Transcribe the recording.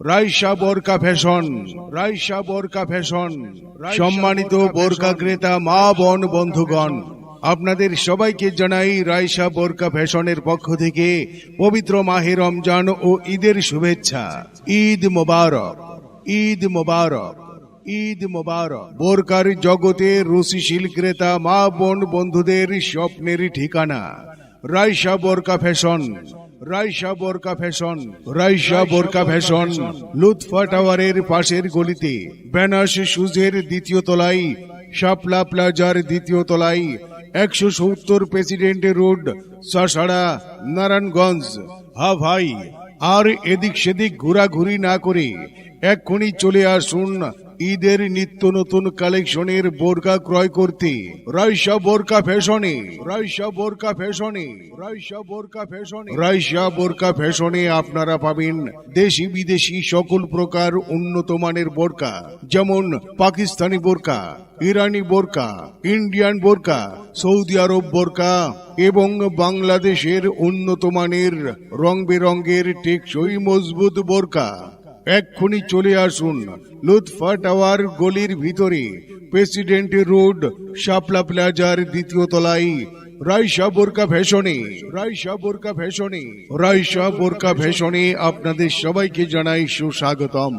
রাইসা বোরকা ফ্যাশন, রাইসা বোরকা ফ্যাশন। সম্মানিত বোরকা ক্রেতা মা বোন বন্ধুগণ, আপনাদের সবাইকে জানাই রাইসা বোরকা ফ্যাশনের পক্ষ থেকে পবিত্র মাহে রমজান ও ঈদের শুভেচ্ছা। ঈদ মোবারক, ঈদ মোবারক, ঈদ মোবারক। বোরকার জগতে রুচিশীল ক্রেতা মা বোন বন্ধুদের স্বপ্নের ঠিকানা রাইসা বোরকা ফ্যাশন, রাইসা বোরকা ফ্যাশন, রাইসা বোরকা ফ্যাশন। লুৎফা টাওয়ারের পাশের গলিতে, বেনাস সুজের দ্বিতীয় তলায়, শাপলা প্লাজার দ্বিতীয় তলায়, 170 প্রেসিডেন্ট রোড, সাসাড়া, নারায়ণগঞ্জ। হ্যাঁ ভাই, আর এদিক সেদিক ঘোরাঘুরি না করে এক্ষুনি চলে আসুন ঈদের নিত্য নতুন কালেকশনের বোরকা ক্রয় করতে রাইসা বোরকা ফ্যাশনে, রাইসা বোরকা ফ্যাশনে, রাইসা বোরকা ফ্যাশনে। রাইসা বোরকা ফ্যাশনে আপনারা পাবেন দেশি বিদেশি সকল প্রকার উন্নত মানের বোরকা, যেমন পাকিস্তানি বোরকা, ইরানি বোরকা, ইন্ডিয়ান বোরকা, সৌদি আরব বোরকা এবং বাংলাদেশের উন্নত মানের রং বেরঙের টেকসই মজবুত বোরকা। এক্ষুনি চলে আসুন লুৎফা টাওয়ার গলির ভিতরে, প্রেসিডেন্ট রোড, শাপলা প্লাজার দ্বিতীয় তলায়, রাইসা বোরকা ফ্যাশনে, রাইসা বোরকা ফ্যাশনে, রাইসা বোরকা ফ্যাশনে আপনাদের সবাইকে জানাই সুস্বাগতম।